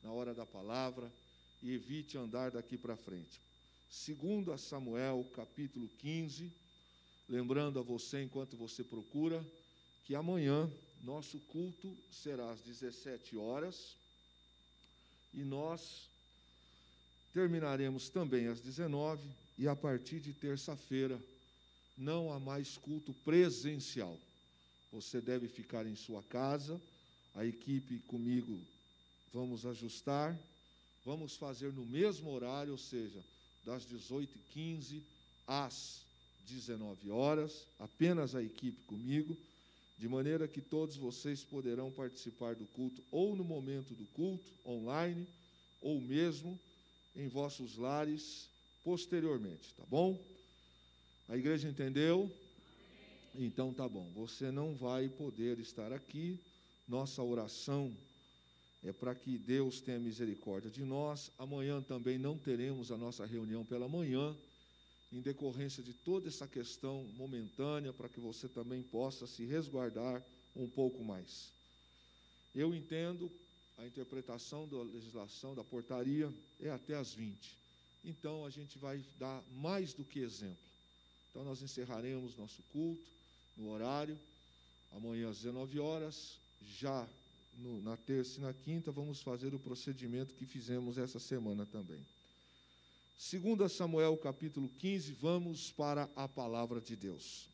na hora da palavra e evite andar daqui para frente. Segundo a Samuel, capítulo 15, lembrando a você, enquanto você procura, que amanhã nosso culto será às 17 horas e nós terminaremos também às 19 e a partir de terça-feira não há mais culto presencial. Você deve ficar em sua casa, a equipe comigo vamos ajustar, vamos fazer no mesmo horário, ou seja, das 18h15 às 19 horas, apenas a equipe comigo, de maneira que todos vocês poderão participar do culto, ou no momento do culto, online, ou mesmo em vossos lares, posteriormente, tá bom? A igreja entendeu? Então tá bom, você não vai poder estar aqui, nossa oração é para que Deus tenha misericórdia de nós. Amanhã também não teremos a nossa reunião pela manhã, em decorrência de toda essa questão momentânea, para que você também possa se resguardar um pouco mais. Eu entendo, a interpretação da legislação, da portaria, é até às 20. Então, a gente vai dar mais do que exemplo. Então, nós encerraremos nosso culto no horário, amanhã às 19 horas, já na terça e na quinta, vamos fazer o procedimento que fizemos essa semana também. Segundo Samuel, capítulo 15, vamos para a palavra de Deus.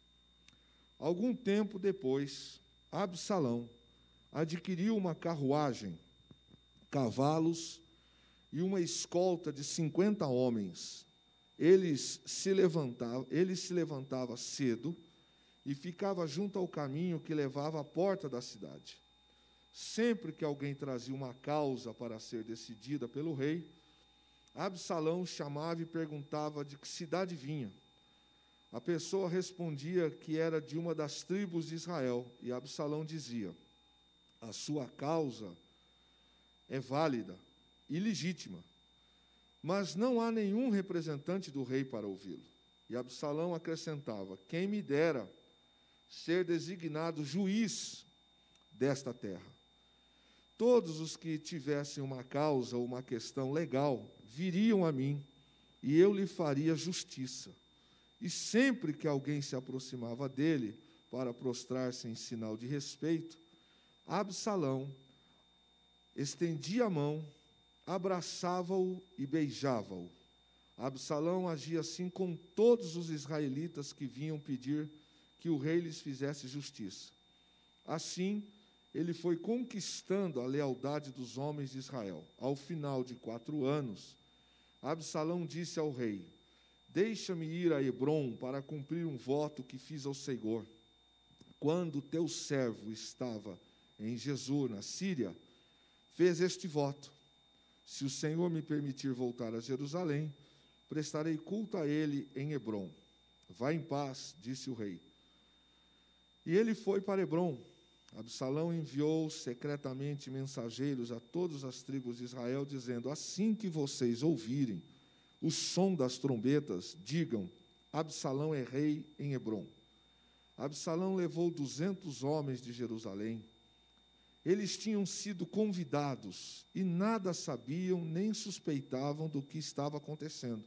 Algum tempo depois, Absalão adquiriu uma carruagem, cavalos e uma escolta de 50 homens. Ele se levantava cedo e ficava junto ao caminho que levava à porta da cidade. Sempre que alguém trazia uma causa para ser decidida pelo rei, Absalão chamava e perguntava de que cidade vinha. A pessoa respondia que era de uma das tribos de Israel, e Absalão dizia: a sua causa é válida e legítima, mas não há nenhum representante do rei para ouvi-lo. E Absalão acrescentava: quem me dera ser designado juiz desta terra. Todos os que tivessem uma causa ou uma questão legal viriam a mim, e eu lhe faria justiça. E sempre que alguém se aproximava dele para prostrar-se em sinal de respeito, Absalão estendia a mão, abraçava-o e beijava-o. Absalão agia assim com todos os israelitas que vinham pedir que o rei lhes fizesse justiça. Assim, ele foi conquistando a lealdade dos homens de Israel. Ao final de 4 anos, Absalão disse ao rei: deixa-me ir a Hebrom para cumprir um voto que fiz ao Senhor. Quando teu servo estava em Gesur, na Síria, fez este voto: se o Senhor me permitir voltar a Jerusalém, prestarei culto a ele em Hebrom. Vá em paz, disse o rei. E ele foi para Hebrom. Absalão enviou secretamente mensageiros a todas as tribos de Israel, dizendo: assim que vocês ouvirem o som das trombetas, digam: Absalão é rei em Hebrom. Absalão levou 200 homens de Jerusalém. Eles tinham sido convidados e nada sabiam nem suspeitavam do que estava acontecendo.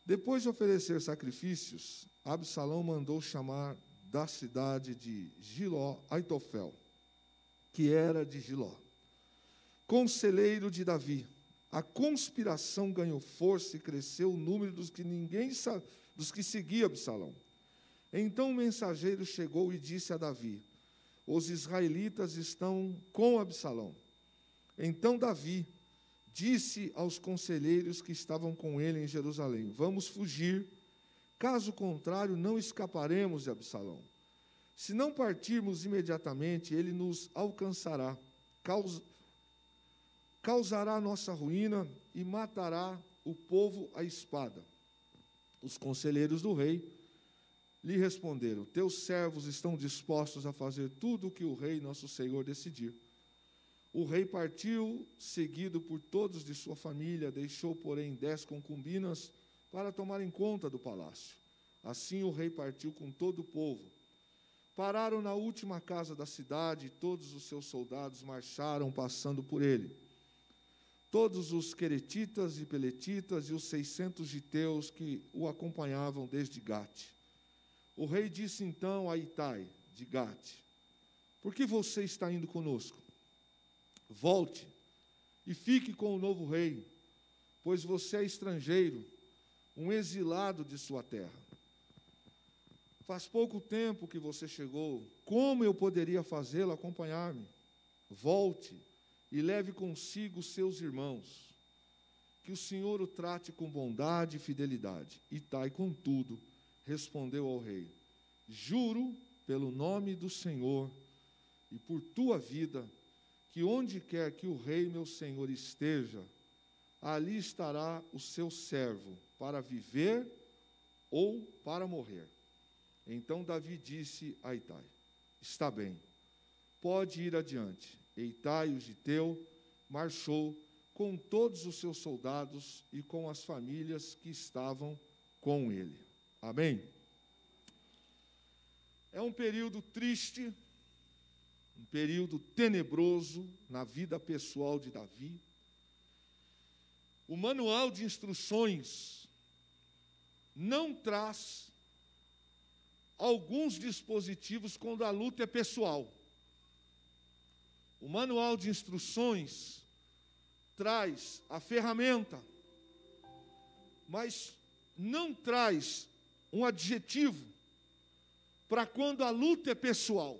Depois de oferecer sacrifícios, Absalão mandou chamar da cidade de Giló Aitofel, que era de Giló, conselheiro de Davi. A conspiração ganhou força e cresceu o número dos que seguiam Absalão. Então o mensageiro chegou e disse a Davi: os israelitas estão com Absalão. Então Davi disse aos conselheiros que estavam com ele em Jerusalém: vamos fugir, caso contrário não escaparemos de Absalão. Se não partirmos imediatamente, ele nos alcançará, causará a nossa ruína e matará o povo à espada. Os conselheiros do rei lhe responderam: teus servos estão dispostos a fazer tudo o que o rei, nosso senhor, decidir. O rei partiu, seguido por todos de sua família, deixou, porém, 10 concubinas para tomarem conta do palácio. Assim o rei partiu com todo o povo. Pararam na última casa da cidade, e todos os seus soldados marcharam passando por ele. todos os queretitas e peletitas e os 600 giteus que o acompanhavam desde Gate. O rei disse então a Itai, de Gate: por que você está indo conosco? Volte e fique com o novo rei, pois você é estrangeiro, um exilado de sua terra. Faz pouco tempo que você chegou, como eu poderia fazê-lo acompanhar-me? Volte e leve consigo seus irmãos, que o Senhor o trate com bondade e fidelidade. Itai, contudo, respondeu ao rei: juro pelo nome do Senhor e por tua vida, que onde quer que o rei meu senhor esteja, ali estará o seu servo, para viver ou para morrer. Então Davi disse a Itai: está bem, pode ir adiante. E Itai, o giteu, marchou com todos os seus soldados e com as famílias que estavam com ele. Amém? É um período triste, um período tenebroso na vida pessoal de Davi. O manual de instruções não traz alguns dispositivos quando a luta é pessoal. O manual de instruções traz a ferramenta, mas não traz um adjetivo para quando a luta é pessoal.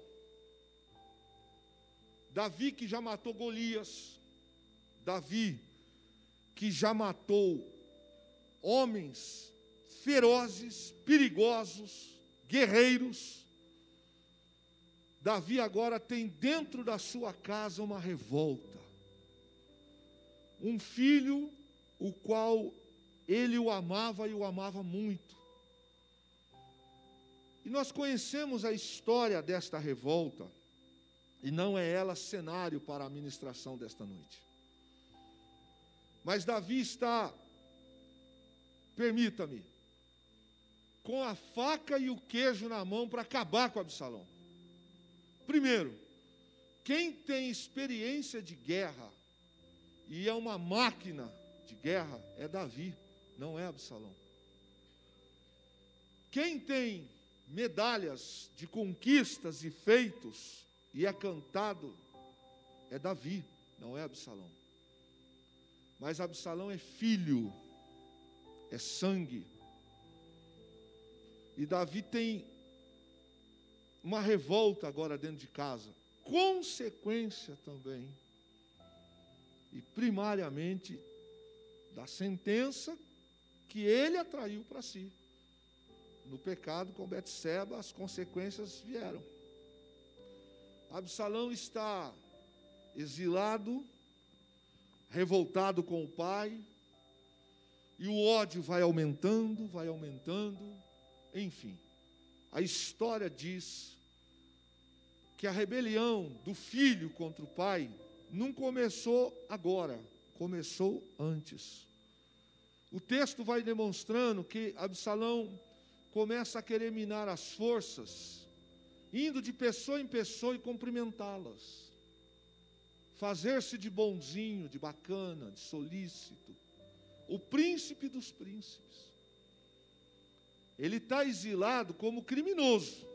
Davi, que já matou Golias, Davi, que já matou homens ferozes, perigosos, guerreiros. Davi agora tem dentro da sua casa uma revolta. Um filho, o qual ele o amava e o amava muito. E nós conhecemos a história desta revolta, e não é ela cenário para a ministração desta noite. Mas Davi está, permita-me, com a faca e o queijo na mão para acabar com Absalão. Primeiro, quem tem experiência de guerra e é uma máquina de guerra é Davi, não é Absalão. Quem tem medalhas de conquistas e feitos e é cantado é Davi, não é Absalão. Mas Absalão é filho, é sangue. E Davi tem uma revolta agora dentro de casa, consequência também, e primariamente, da sentença que ele atraiu para si. No pecado com Betseba, as consequências vieram. Absalão está exilado, revoltado com o pai, e o ódio vai aumentando, enfim. A história diz que a rebelião do filho contra o pai não começou agora, começou antes. O texto vai demonstrando que Absalão começa a querer minar as forças, indo de pessoa em pessoa e cumprimentá-las. Fazer-se de bonzinho, de bacana, de solícito. O príncipe dos príncipes. Ele está exilado como criminoso.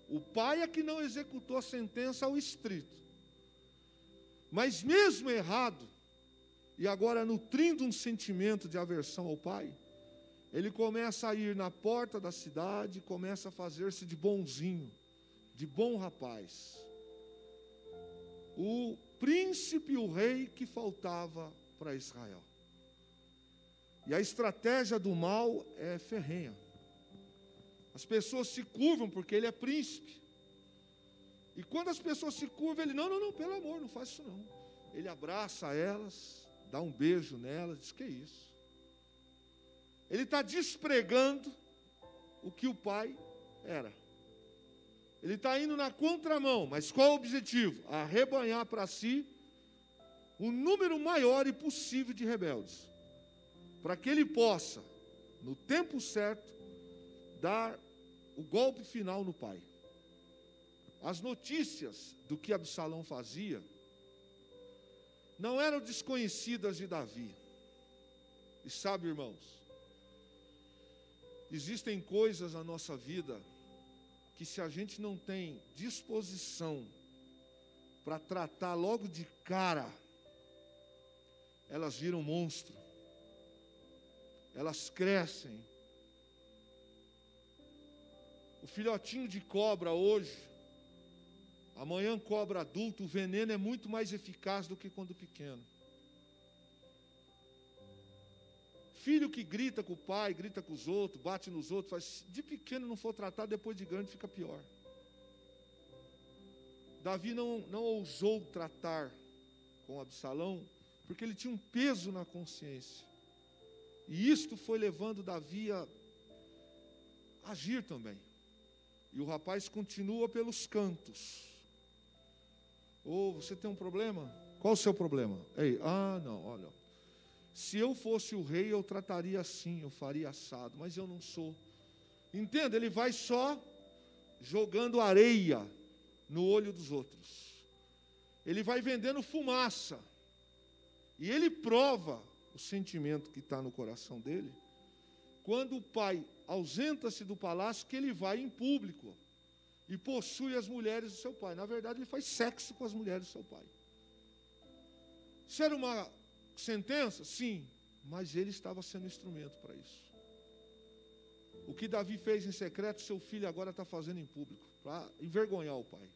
O pai é que não executou a sentença ao estrito. Mas mesmo errado, e agora nutrindo um sentimento de aversão ao pai, ele começa a ir na porta da cidade, começa a fazer-se de bonzinho, de bom rapaz. O príncipe, o rei que faltava para Israel. E a estratégia do mal é ferrenha. As pessoas se curvam porque ele é príncipe. E quando as pessoas se curvam, ele, não, pelo amor, não faz isso não. Ele abraça elas, dá um beijo nelas, diz, que é isso? Ele está despregando o que o pai era. Ele está indo na contramão, mas qual é o objetivo? Arrebanhar para si um número maior e possível de rebeldes. Para que ele possa, no tempo certo, dar o golpe final no pai. As notícias do que Absalão fazia não eram desconhecidas de Davi. E sabe, irmãos, existem coisas na nossa vida que, se a gente não tem disposição para tratar logo de cara, elas viram monstro, elas crescem. O filhotinho de cobra hoje, amanhã cobra adulto, o veneno é muito mais eficaz do que quando pequeno. Filho que grita com o pai, grita com os outros, bate nos outros, de pequeno não for tratado, depois de grande fica pior. Davi não ousou tratar com Absalão, porque ele tinha um peso na consciência. E isto foi levando Davi a agir também. E o rapaz continua pelos cantos. Você tem um problema? Qual o seu problema? Ei, não, olha. Se eu fosse o rei, eu trataria assim, eu faria assado, mas eu não sou. Entenda, ele vai só jogando areia no olho dos outros. Ele vai vendendo fumaça. E ele prova o sentimento que está no coração dele, quando o pai ausenta-se do palácio, que ele vai em público e possui as mulheres do seu pai. Na verdade, ele faz sexo com as mulheres do seu pai. Isso era uma sentença? Sim, mas ele estava sendo instrumento para isso. O que Davi fez em secreto, seu filho agora está fazendo em público, para envergonhar o pai.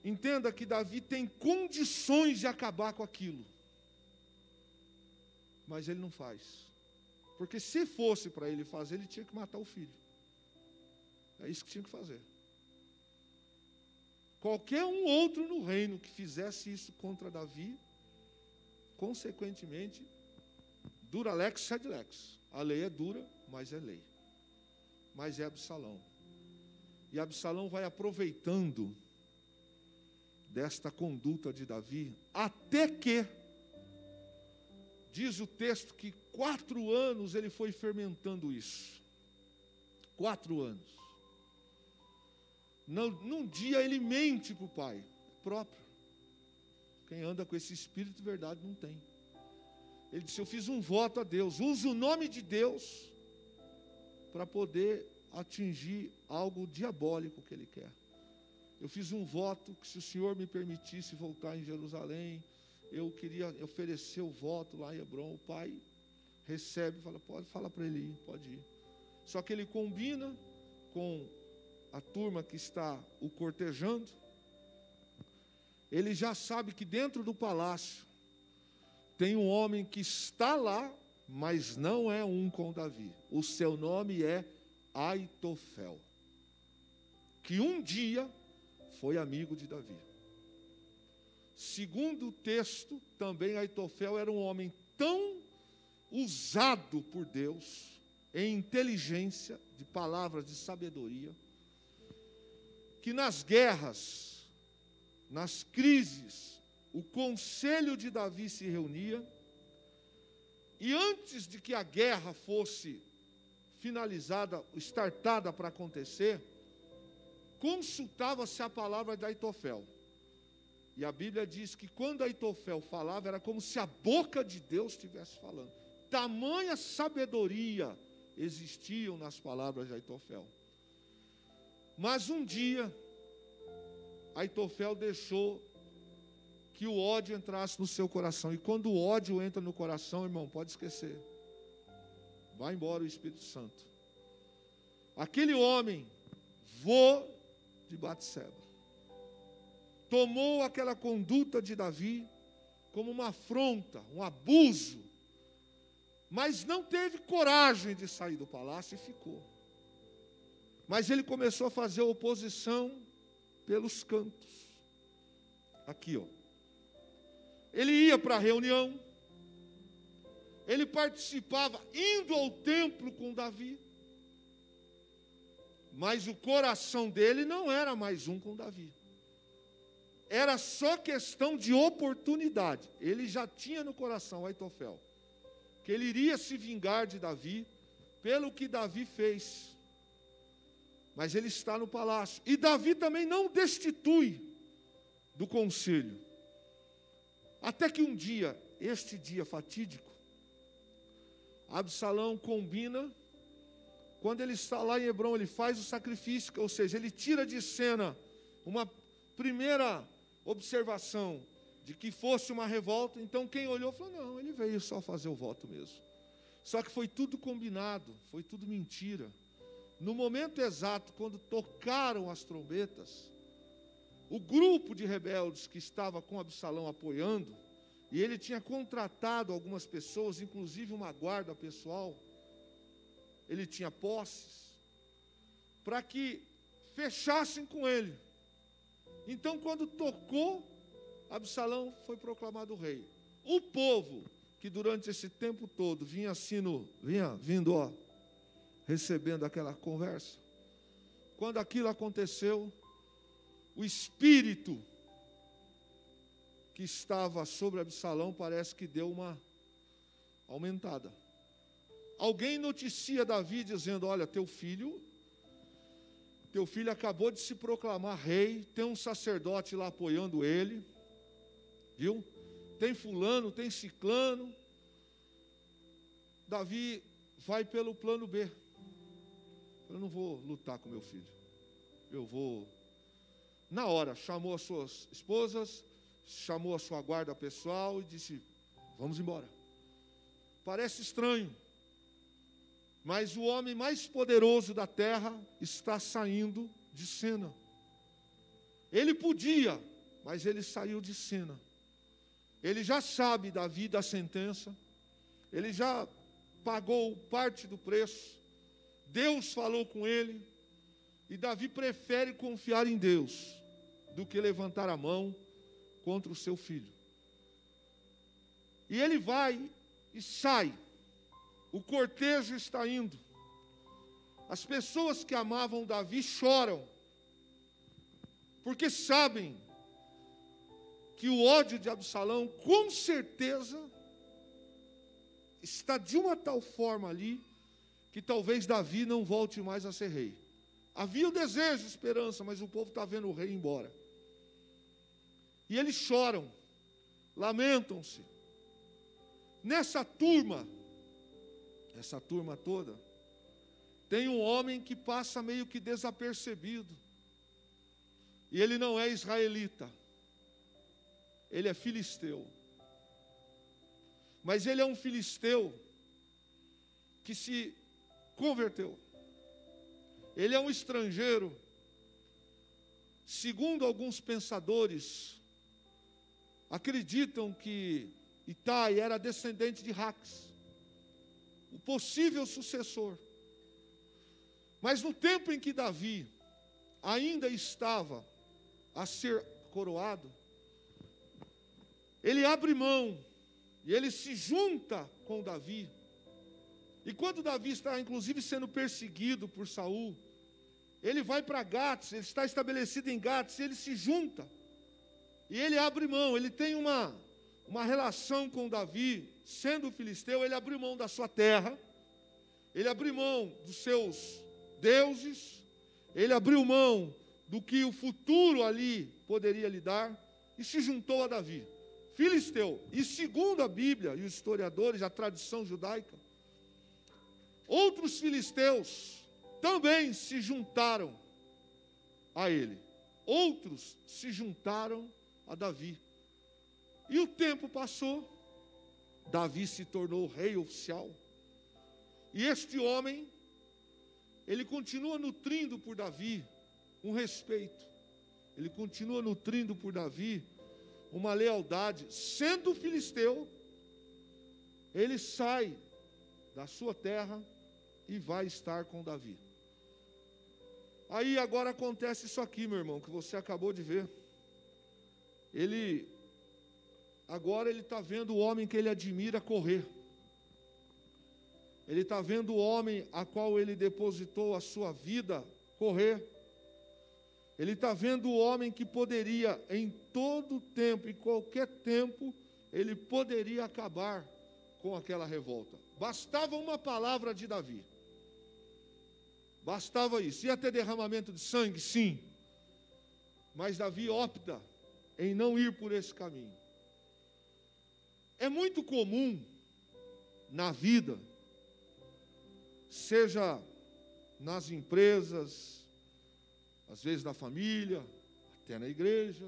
Entenda que Davi tem condições de acabar com aquilo, mas ele não faz, porque se fosse para ele fazer, ele tinha que matar o filho. É isso que tinha que fazer. Qualquer um outro no reino que fizesse isso contra Davi, consequentemente, dura lex sed lex. A lei é dura, mas é lei. Mas é Absalão. E Absalão vai aproveitando desta conduta de Davi, até que, diz o texto, que 4 anos ele foi fermentando isso. 4 anos. Num dia ele mente para o pai, próprio. Quem anda com esse espírito de verdade não tem. Ele disse: eu fiz um voto a Deus, uso o nome de Deus para poder atingir algo diabólico que ele quer. Eu fiz um voto que, se o Senhor me permitisse voltar em Jerusalém, eu queria oferecer o voto lá em Hebron. O pai recebe, fala: pode falar para ele ir, pode ir. Só que ele combina com a turma que está o cortejando. Ele já sabe que dentro do palácio tem um homem que está lá, mas não é um com Davi. O seu nome é Aitofel, que um dia foi amigo de Davi. Segundo o texto, também Aitofel era um homem tão usado por Deus, em inteligência, de palavras de sabedoria, que nas guerras, nas crises, o conselho de Davi se reunia, e antes de que a guerra fosse finalizada, startada para acontecer, consultava-se a palavra de Aitofel. E a Bíblia diz que quando Aitofel falava, era como se a boca de Deus estivesse falando. Tamanha sabedoria existiam nas palavras de Aitofel. Mas um dia, Aitofel deixou que o ódio entrasse no seu coração. E quando o ódio entra no coração, irmão, pode esquecer. Vai embora o Espírito Santo. Aquele homem, vô de Batseba, tomou aquela conduta de Davi como uma afronta, um abuso, mas não teve coragem de sair do palácio e ficou. Mas ele começou a fazer oposição pelos cantos. Aqui, ó. Ele ia para a reunião, ele participava, indo ao templo com Davi, mas o coração dele não era mais um com Davi. Era só questão de oportunidade. Ele já tinha no coração, Aitofel, que ele iria se vingar de Davi pelo que Davi fez. Mas ele está no palácio. E Davi também não destitui do conselho. Até que um dia, este dia fatídico, Absalão combina, quando ele está lá em Hebrom, ele faz o sacrifício, ou seja, ele tira de cena uma primeira observação de que fosse uma revolta. Então quem olhou falou, não, ele veio só fazer o voto mesmo. Só que foi tudo combinado, foi tudo mentira. No momento exato, quando tocaram as trombetas, o grupo de rebeldes que estava com Absalão apoiando, e ele tinha contratado algumas pessoas, inclusive uma guarda pessoal, ele tinha posses, para que fechassem com ele. Então, quando tocou, Absalão foi proclamado rei. O povo, que durante esse tempo todo vinha vindo, recebendo aquela conversa, quando aquilo aconteceu, o espírito que estava sobre Absalão parece que deu uma aumentada. Alguém noticia Davi dizendo, olha, teu filho acabou de se proclamar rei, tem um sacerdote lá apoiando ele, viu? Tem fulano, tem ciclano. Davi vai pelo plano B. Eu não vou lutar com meu filho. Eu vou... Na hora, chamou as suas esposas, chamou a sua guarda pessoal e disse, vamos embora. Parece estranho, mas o homem mais poderoso da terra está saindo de cena. Ele podia, mas ele saiu de cena. Ele já sabe da vida, da sentença, ele já pagou parte do preço, Deus falou com ele, e Davi prefere confiar em Deus do que levantar a mão contra o seu filho. E ele vai e sai. O cortejo está indo. As pessoas que amavam Davi choram, porque sabem que o ódio de Absalão, com certeza, está de uma tal forma ali, que talvez Davi não volte mais a ser rei. Havia o desejo, esperança, mas o povo está vendo o rei ir embora. E eles choram, lamentam-se. Nessa turma toda, tem um homem que passa meio que desapercebido. E ele não é israelita. Ele é filisteu. Mas ele é um filisteu que se converteu. Ele é um estrangeiro. Segundo alguns pensadores, acreditam que Itai era descendente de Raques, o possível sucessor. Mas no tempo em que Davi ainda estava a ser coroado, ele abre mão e ele se junta com Davi. E quando Davi está inclusive sendo perseguido por Saul, ele vai para Gates, ele está estabelecido em Gates, e ele se junta. E ele abre mão, ele tem uma relação com Davi, sendo filisteu, ele abriu mão da sua terra, ele abriu mão dos seus deuses, ele abriu mão do que o futuro ali poderia lhe dar, e se juntou a Davi, filisteu. E segundo a Bíblia e os historiadores, a tradição judaica, outros filisteus também se juntaram a ele. Outros se juntaram a Davi. E o tempo passou, Davi se tornou rei oficial. E este homem, ele continua nutrindo por Davi um respeito. Ele continua nutrindo por Davi uma lealdade. Sendo filisteu, ele sai da sua terra e vai estar com Davi. Aí agora acontece isso aqui, meu irmão, que você acabou de ver. Agora ele está vendo o homem que ele admira correr. Ele está vendo o homem a qual ele depositou a sua vida correr. Ele está vendo o homem que poderia, em todo tempo, em qualquer tempo, ele poderia acabar com aquela revolta. Bastava uma palavra de Davi. Bastava isso. Ia ter derramamento de sangue? Sim. Mas Davi opta em não ir por esse caminho. É muito comum na vida, seja nas empresas, às vezes na família, até na igreja,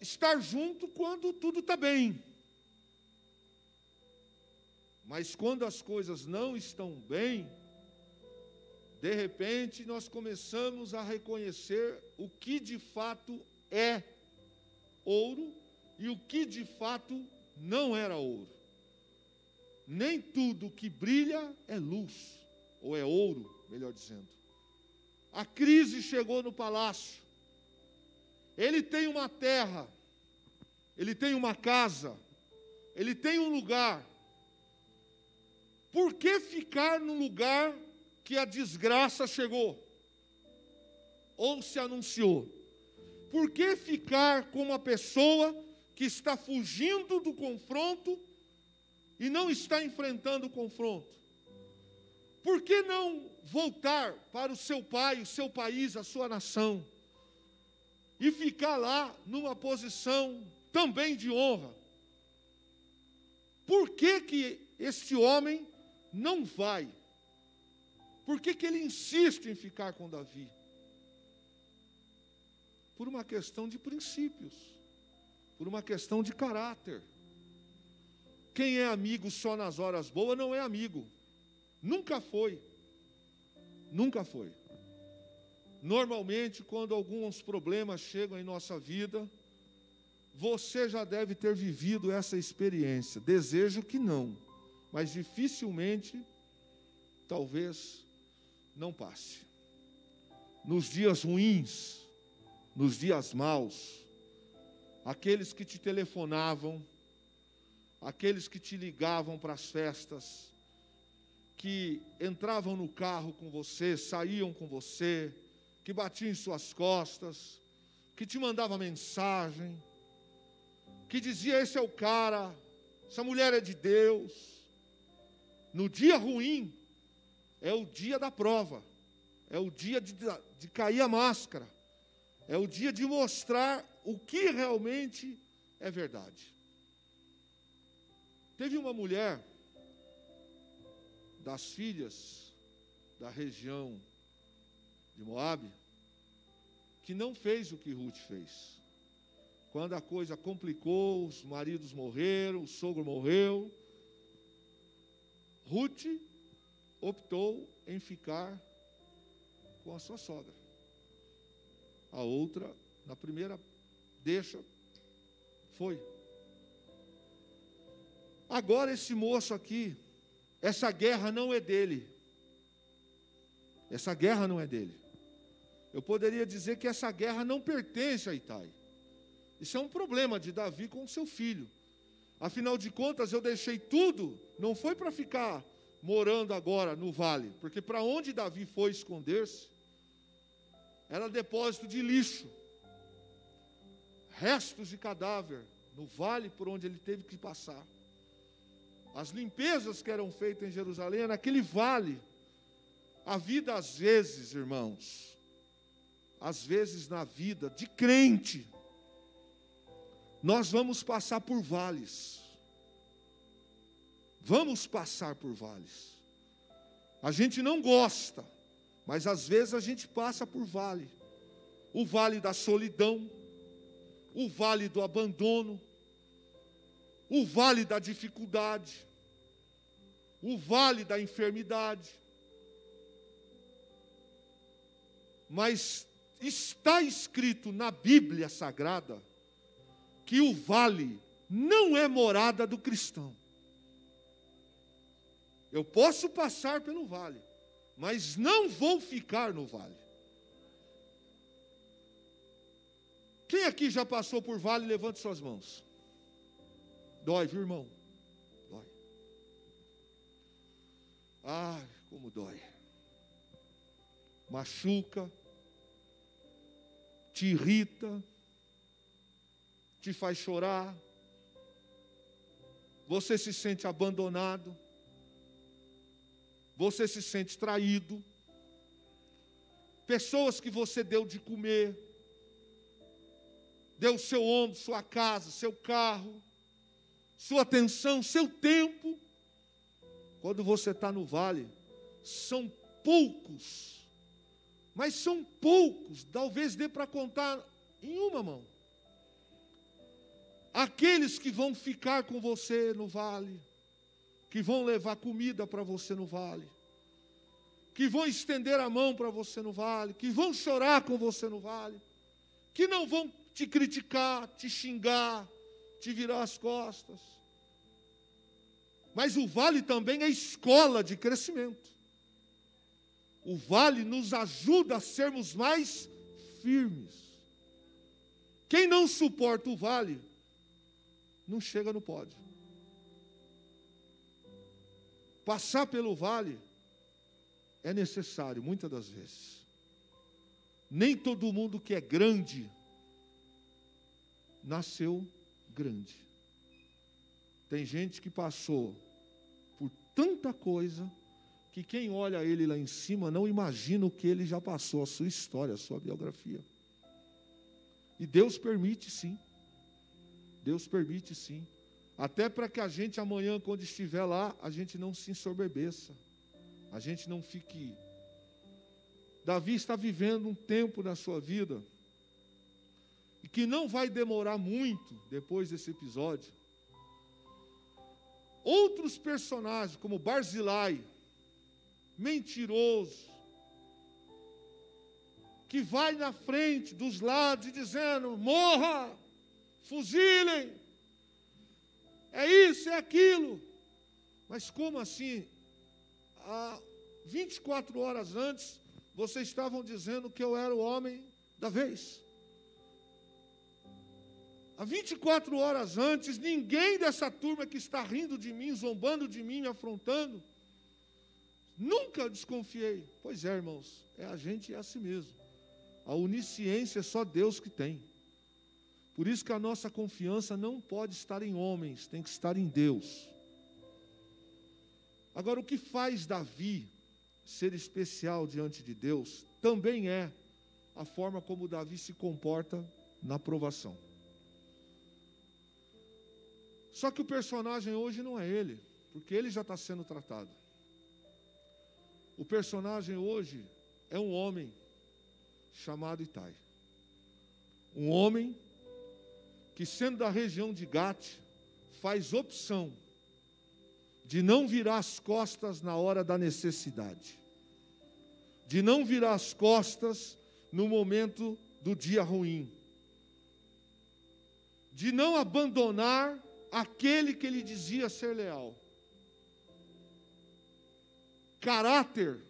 estar junto quando tudo está bem. Mas quando as coisas não estão bem, de repente nós começamos a reconhecer o que de fato é ouro e o que de fato não era ouro. Nem tudo que brilha é luz, ou é ouro, melhor dizendo. A crise chegou no palácio. Ele tem uma terra, ele tem uma casa, ele tem um lugar. Por que ficar no lugar que a desgraça chegou? Ou se anunciou? Por que ficar com uma pessoa que está fugindo do confronto e não está enfrentando o confronto? Por que não voltar para o seu pai, o seu país, a sua nação? E ficar lá numa posição também de honra? Por que este homem não vai? Por que ele insiste em ficar com Davi? Por uma questão de princípios, por uma questão de caráter. Quem é amigo só nas horas boas não é amigo. Nunca foi. Nunca foi. Normalmente, quando alguns problemas chegam em nossa vida, você já deve ter vivido essa experiência. Desejo que não, mas dificilmente, talvez, não passe. Nos dias ruins, nos dias maus, aqueles que te telefonavam, aqueles que te ligavam para as festas, que entravam no carro com você, saíam com você, que batiam em suas costas, que te mandavam mensagem, que dizia: esse é o cara, essa mulher é de Deus. No dia ruim, é o dia da prova, é o dia de cair a máscara, é o dia de mostrar o que realmente é verdade. Teve uma mulher das filhas da região de Moabe que não fez o que Ruth fez. Quando a coisa complicou, os maridos morreram, o sogro morreu, Ruth optou em ficar com a sua sogra. A outra, na primeira deixa, foi. Agora esse moço aqui, essa guerra não é dele. Essa guerra não é dele. Eu poderia dizer que essa guerra não pertence a Itai. Isso é um problema de Davi com o seu filho. Afinal de contas, eu deixei tudo, não foi para ficar morando agora no vale, porque para onde Davi foi esconder-se, era depósito de lixo, restos de cadáver, no vale por onde ele teve que passar. As limpezas que eram feitas em Jerusalém, naquele vale. A vida às vezes, irmãos, às vezes na vida de crente, nós vamos passar por vales. Vamos passar por vales. A gente não gosta, mas às vezes a gente passa por vale. O vale da solidão, o vale do abandono, o vale da dificuldade, o vale da enfermidade. Mas está escrito na Bíblia Sagrada que o vale não é morada do cristão. Eu posso passar pelo vale, mas não vou ficar no vale. Quem aqui já passou por vale, levante suas mãos. Dói, viu, irmão? Dói. Ah, como dói. Machuca, te irrita, te faz chorar, você se sente abandonado, você se sente traído, pessoas que você deu de comer, dê o seu ombro, sua casa, seu carro, sua atenção, seu tempo. Quando você está no vale, são poucos, mas são poucos, talvez dê para contar em uma mão, aqueles que vão ficar com você no vale, que vão levar comida para você no vale, que vão estender a mão para você no vale, que vão chorar com você no vale, que não vão te criticar, te xingar, te virar as costas. Mas o vale também é escola de crescimento. O vale nos ajuda a sermos mais firmes. Quem não suporta o vale, não chega no pódio. Passar pelo vale é necessário, muitas das vezes. Nem todo mundo que é grande, nasceu grande. Tem gente que passou por tanta coisa, que quem olha ele lá em cima não imagina o que ele já passou, a sua história, a sua biografia. E Deus permite sim. Deus permite sim. Até para que a gente amanhã, quando estiver lá, a gente não se ensoberbeça. A gente não fique... Davi está vivendo um tempo na sua vida, e que não vai demorar muito depois desse episódio. Outros personagens, como Barzilai, mentiroso, que vai na frente dos lados e dizendo, morra, fuzilem, é isso, é aquilo. Mas como assim? Há 24 horas antes, vocês estavam dizendo que eu era o homem da vez. Há 24 horas antes, ninguém dessa turma que está rindo de mim, zombando de mim, me afrontando, nunca desconfiei. Pois é, irmãos, a gente é assim mesmo. A onisciência é só Deus que tem. Por isso que a nossa confiança não pode estar em homens, tem que estar em Deus. Agora, o que faz Davi ser especial diante de Deus, também é a forma como Davi se comporta na provação. Só que o personagem hoje não é ele, porque ele já está sendo tratado. O personagem hoje é um homem chamado Itai. Um homem que, sendo da região de Gate, faz opção de não virar as costas na hora da necessidade, de não virar as costas no momento do dia ruim, de não abandonar aquele que ele dizia ser leal. Caráter,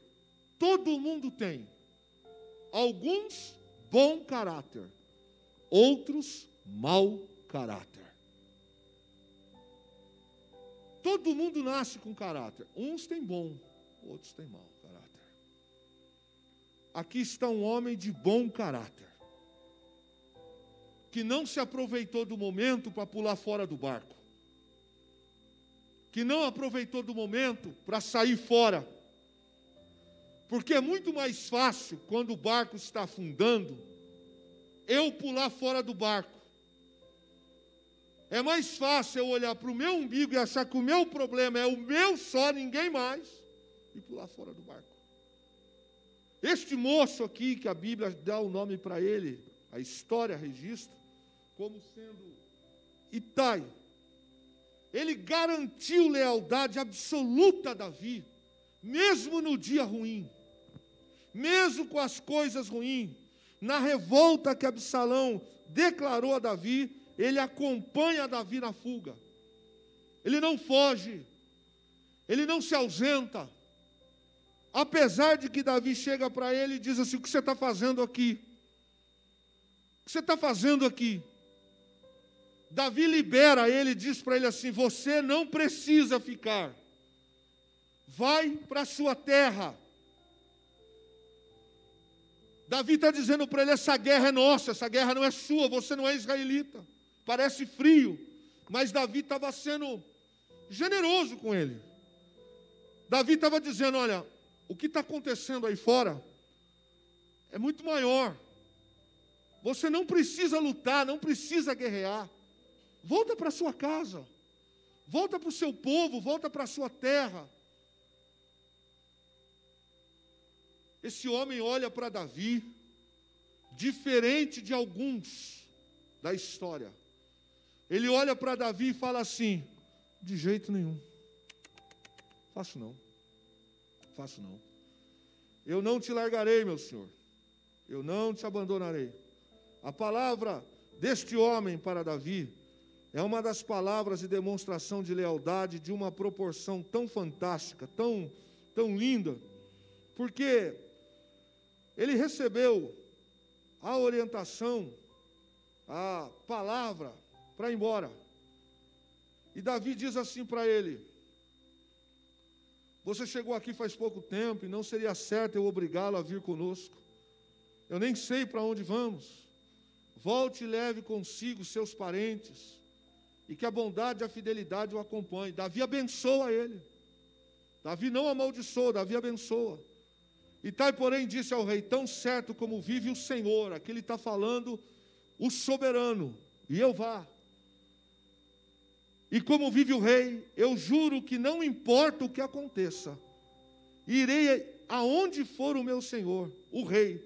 todo mundo tem. Alguns, bom caráter. Outros, mau caráter. Todo mundo nasce com caráter. Uns têm bom, outros têm mau caráter. Aqui está um homem de bom caráter, que não se aproveitou do momento para pular fora do barco, que não aproveitou do momento para sair fora, porque é muito mais fácil, quando o barco está afundando, eu pular fora do barco. É mais fácil eu olhar para o meu umbigo e achar que o meu problema é o meu só, ninguém mais, e pular fora do barco. Este moço aqui, que a Bíblia dá o nome para ele, a história registra, como sendo Itai, ele garantiu lealdade absoluta a Davi, mesmo no dia ruim, mesmo com as coisas ruins. Na revolta que Absalão declarou a Davi, ele acompanha Davi na fuga. Ele não foge, ele não se ausenta. Apesar de que Davi chega para ele e diz assim, o que você está fazendo aqui? O que você está fazendo aqui? Davi libera ele e diz para ele assim, você não precisa ficar. Vai para a sua terra. Davi está dizendo para ele, essa guerra é nossa, essa guerra não é sua, você não é israelita. Parece frio, mas Davi estava sendo generoso com ele. Davi estava dizendo, olha, o que está acontecendo aí fora é muito maior Você não precisa lutar, não precisa guerrear. Volta para a sua casa. Volta para o seu povo, volta para a sua terra. Esse homem olha para Davi, diferente de alguns da história. Ele olha para Davi e fala assim: de jeito nenhum. Faço não. Faço não. Eu não te largarei, meu senhor. Eu não te abandonarei. A palavra deste homem para Davi é uma das palavras de demonstração de lealdade de uma proporção tão fantástica, tão linda, porque ele recebeu a orientação, a palavra para ir embora. E Davi diz assim para ele: você chegou aqui faz pouco tempo e não seria certo eu obrigá-lo a vir conosco. Eu nem sei para onde vamos. Volte e leve consigo seus parentes, e que a bondade e a fidelidade o acompanhem. Davi abençoa ele. Davi não amaldiçoa, Davi abençoa. Itai, porém, disse ao rei: tão certo como vive o Senhor, aqui ele está falando o soberano, e eu vá. E como vive o rei, eu juro que não importa o que aconteça, irei aonde for o meu senhor, o rei,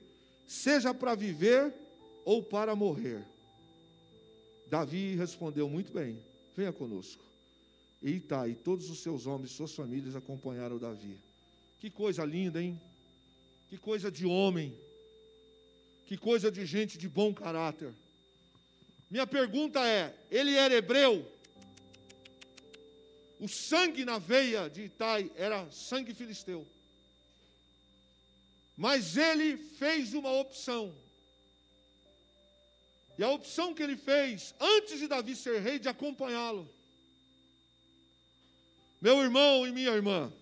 seja para viver ou para morrer. Davi respondeu: muito bem, venha conosco. E Itai, todos os seus homens, suas famílias acompanharam Davi. Que coisa linda, hein? Que coisa de homem. Que coisa de gente de bom caráter. Minha pergunta é: ele era hebreu? O sangue na veia de Itai era sangue filisteu. Mas ele fez uma opção. E a opção que ele fez, antes de Davi ser rei, de acompanhá-lo. Meu irmão e minha irmã,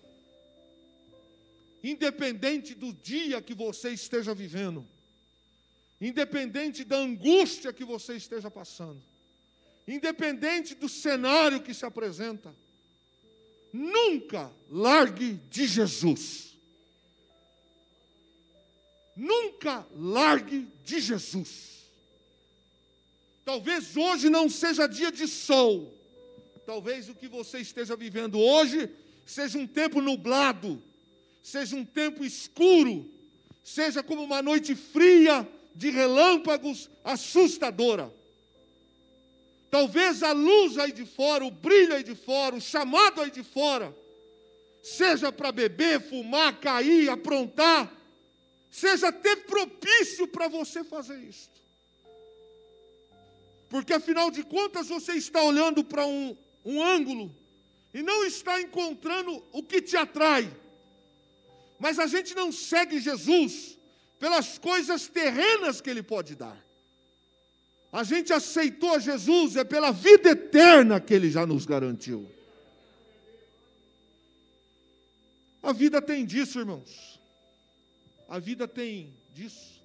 independente do dia que você esteja vivendo, independente da angústia que você esteja passando, independente do cenário que se apresenta, nunca largue de Jesus. Nunca largue de Jesus. Talvez hoje não seja dia de sol. Talvez o que você esteja vivendo hoje seja um tempo nublado, seja um tempo escuro, seja como uma noite fria de relâmpagos assustadora. Talvez a luz aí de fora, o brilho aí de fora, o chamado aí de fora, seja para beber, fumar, cair, aprontar, seja até propício para você fazer isso. Porque afinal de contas você está olhando para um ângulo e não está encontrando o que te atrai. Mas a gente não segue Jesus pelas coisas terrenas que Ele pode dar. A gente aceitou Jesus pela vida eterna que Ele já nos garantiu. A vida tem disso, irmãos. A vida tem disso.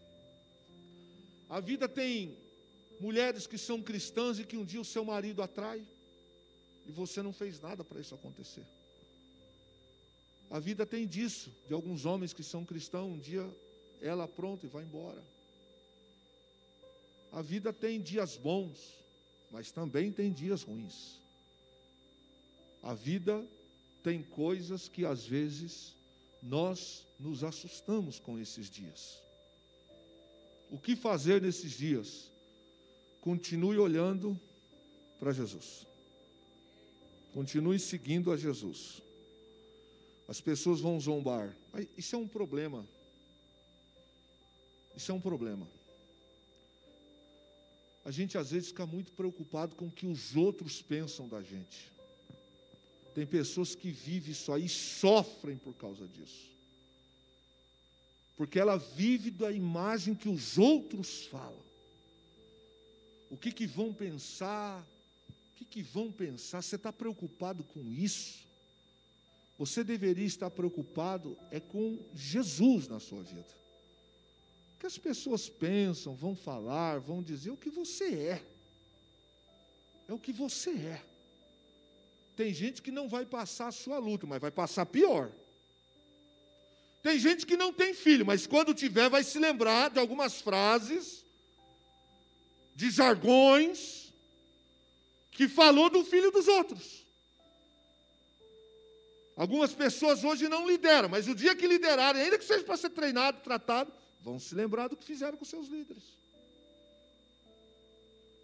A vida tem mulheres que são cristãs e que um dia o seu marido atrai e você não fez nada para isso acontecer. A vida tem disso, de alguns homens que são cristãos, um dia ela apronta e vai embora. A vida tem dias bons, mas também tem dias ruins. A vida tem coisas que às vezes nós nos assustamos com esses dias. O que fazer nesses dias? Continue olhando para Jesus. Continue seguindo a Jesus. As pessoas vão zombar. Mas isso é um problema. Isso é um problema. A gente às vezes fica muito preocupado com o que os outros pensam da gente. Tem pessoas que vivem isso aí e sofrem por causa disso. Porque ela vive da imagem que os outros falam. O que vão pensar? O que vão pensar? Você está preocupado com isso? Você deveria estar preocupado com Jesus na sua vida. O que as pessoas pensam, vão falar, vão dizer o que você é. É o que você é. Tem gente que não vai passar a sua luta, mas vai passar pior. Tem gente que não tem filho, mas quando tiver vai se lembrar de algumas frases de jargões, que falou do filho dos outros. Algumas pessoas hoje não lideram, mas o dia que liderarem, ainda que seja para ser treinado, tratado, vão se lembrar do que fizeram com seus líderes.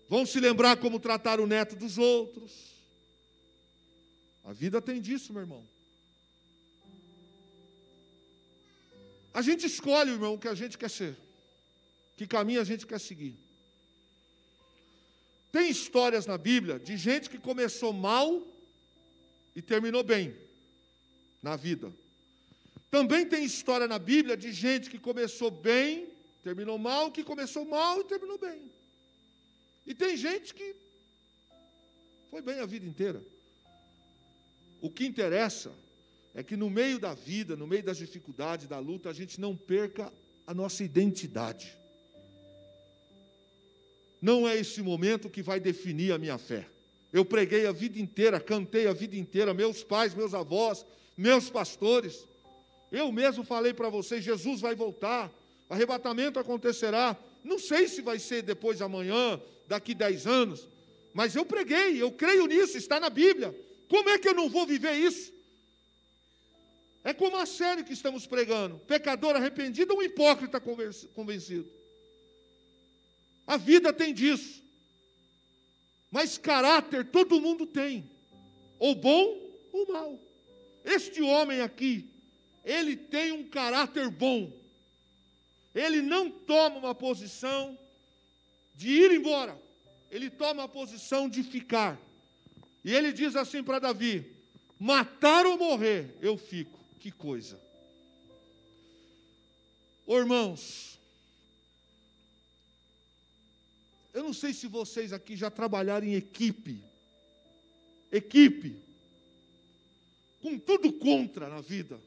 Vão se lembrar como trataram o neto dos outros. A vida tem disso, meu irmão. A gente escolhe, irmão, o que a gente quer ser. Que caminho a gente quer seguir. Tem histórias na Bíblia de gente que começou mal e terminou bem na vida. Também tem história na Bíblia de gente que começou bem, terminou mal, que começou mal e terminou bem. E tem gente que foi bem a vida inteira. O que interessa é que no meio da vida, no meio das dificuldades, da luta, a gente não perca a nossa identidade. Não é esse momento que vai definir a minha fé. Eu preguei a vida inteira, cantei a vida inteira, meus pais, meus avós, meus pastores. Eu mesmo falei para vocês, Jesus vai voltar, arrebatamento acontecerá. Não sei se vai ser depois de amanhã, daqui 10 anos, mas eu preguei, eu creio nisso, está na Bíblia. Como é que eu não vou viver isso? É como a série que estamos pregando, pecador arrependido ou um hipócrita convencido. A vida tem disso. Mas caráter todo mundo tem. Ou bom ou mal. Este homem aqui, ele tem um caráter bom. Ele não toma uma posição de ir embora. Ele toma a posição de ficar. E ele diz assim para Davi: matar ou morrer, eu fico. Que coisa. Ô, irmãos, eu não sei se vocês aqui já trabalharam em equipe, com tudo contra na vida,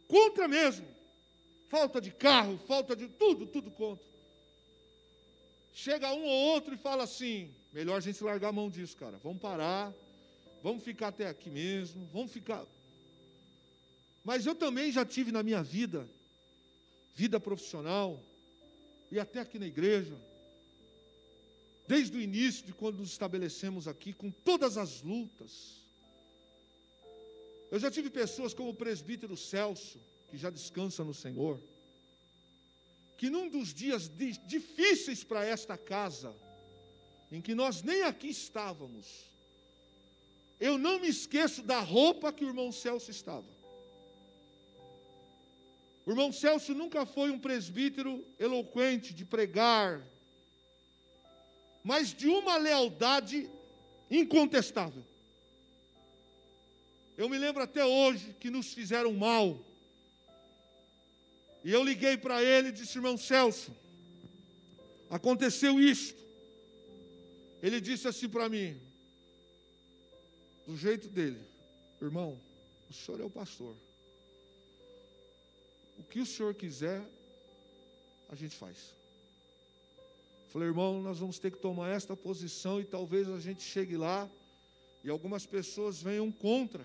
contra mesmo, falta de carro, falta de tudo contra. Chega um ou outro e fala assim: melhor a gente largar a mão disso, cara, vamos parar, vamos ficar até aqui mesmo, vamos ficar. Mas eu também já tive na minha vida profissional, e até aqui na igreja, desde o início de quando nos estabelecemos aqui, com todas as lutas. Eu já tive pessoas como o presbítero Celso, que já descansa no Senhor, que num dos dias difíceis para esta casa, em que nós nem aqui estávamos, eu não me esqueço da roupa que o irmão Celso estava. O irmão Celso nunca foi um presbítero eloquente de pregar, mas de uma lealdade incontestável. Eu me lembro até hoje que nos fizeram mal. E eu liguei para ele e disse: irmão Celso, aconteceu isto. Ele disse assim para mim, do jeito dele: irmão, o senhor é o pastor. O que o senhor quiser, a gente faz. Falei: irmão, nós vamos ter que tomar esta posição e talvez a gente chegue lá e algumas pessoas venham contra.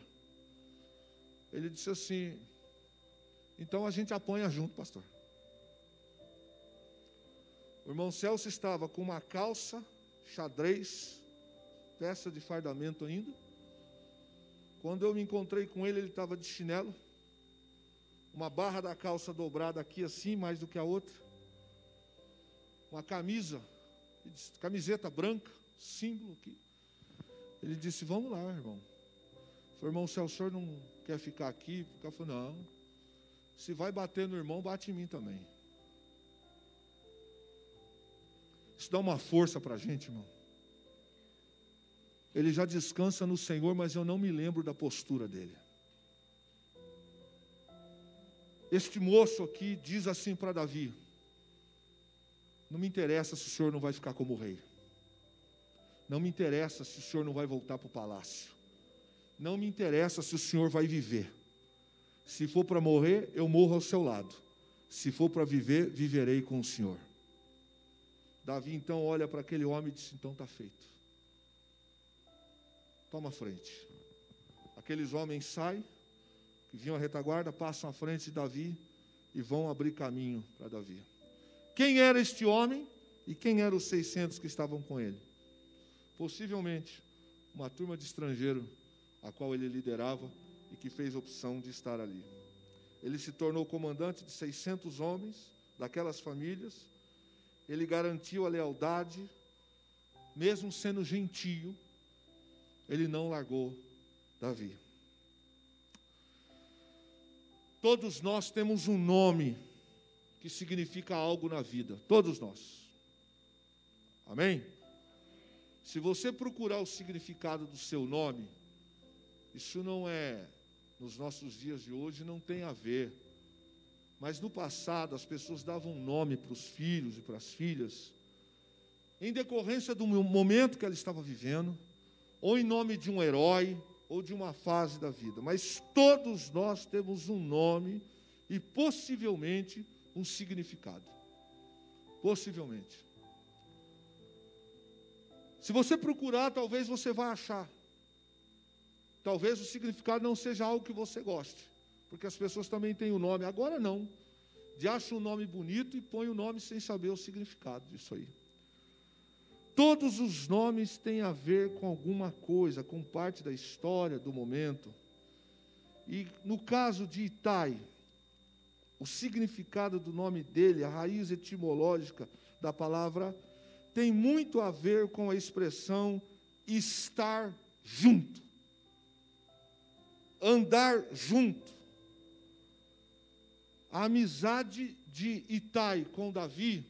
Ele disse assim: então a gente apanha junto, pastor. O irmão Celso estava com uma calça, xadrez, peça de fardamento ainda. Quando eu me encontrei com ele, ele estava de chinelo, uma barra da calça dobrada aqui assim, mais do que a outra, uma camisa, camiseta branca, símbolo aqui. Ele disse: vamos lá, irmão. Eu falei: irmão, se o senhor não quer ficar aqui, eu falei: não, se vai bater no irmão, bate em mim também. Isso dá uma força para a gente, irmão. Ele já descansa no Senhor, mas eu não me lembro da postura dele. Este moço aqui diz assim para Davi: não me interessa se o senhor não vai ficar como rei. Não me interessa se o senhor não vai voltar para o palácio. Não me interessa se o senhor vai viver. Se for para morrer, eu morro ao seu lado. Se for para viver, viverei com o senhor. Davi então olha para aquele homem e diz: então está feito. Toma a frente. Aqueles homens saem, que vinham à retaguarda, passam à frente de Davi e vão abrir caminho para Davi. Quem era este homem? E quem eram os 600 que estavam com ele? Possivelmente uma turma de estrangeiro, a qual ele liderava e que fez opção de estar ali. Ele se tornou comandante de 600 homens, daquelas famílias. Ele garantiu a lealdade, mesmo sendo gentio, ele não largou Davi. Todos nós temos um nome que significa algo na vida, todos nós. Amém? Se você procurar o significado do seu nome, isso não é, nos nossos dias de hoje, não tem a ver. Mas no passado, as pessoas davam um nome para os filhos e para as filhas, em decorrência do momento que ela estava vivendo, ou em nome de um herói, ou de uma fase da vida. Mas todos nós temos um nome e possivelmente um significado. Possivelmente. Se você procurar, talvez você vá achar. Talvez o significado não seja algo que você goste, porque as pessoas também têm o nome. Agora não. De acha um nome bonito e põe o nome sem saber o significado disso aí. Todos os nomes têm a ver com alguma coisa, com parte da história, do momento. E no caso de Itai, o significado do nome dele, a raiz etimológica da palavra, tem muito a ver com a expressão estar junto. Andar junto. A amizade de Itai com Davi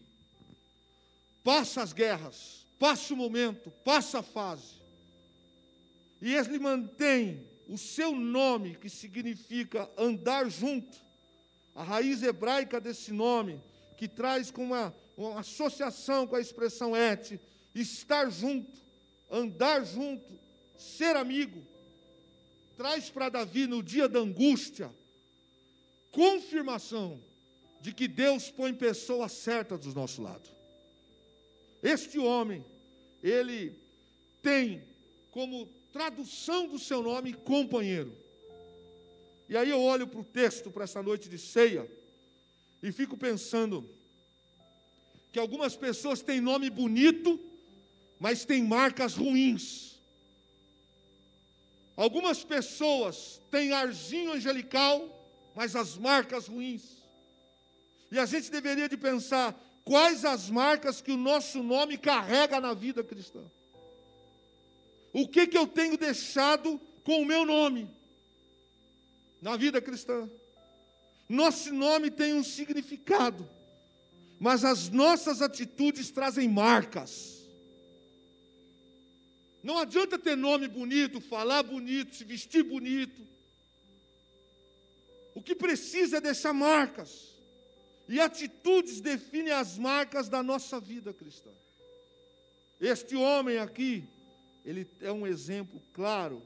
passa as guerras, passa o momento, passa a fase. E ele mantém o seu nome, que significa andar junto. A raiz hebraica desse nome, que traz com uma associação com a expressão et, estar junto, andar junto, ser amigo. Traz para Davi, no dia da angústia, confirmação de que Deus põe pessoas certas do nosso lado. Este homem, ele tem como tradução do seu nome companheiro. E aí eu olho para o texto, para essa noite de ceia, e fico pensando que algumas pessoas têm nome bonito, mas têm marcas ruins. Algumas pessoas têm arzinho angelical, mas as marcas ruins. E a gente deveria de pensar, quais as marcas que o nosso nome carrega na vida cristã? O que eu tenho deixado com o meu nome na vida cristã? Nosso nome tem um significado, mas as nossas atitudes trazem marcas. Não adianta ter nome bonito, falar bonito, se vestir bonito. O que precisa é deixar marcas. E atitudes definem as marcas da nossa vida cristã. Este homem aqui, ele é um exemplo claro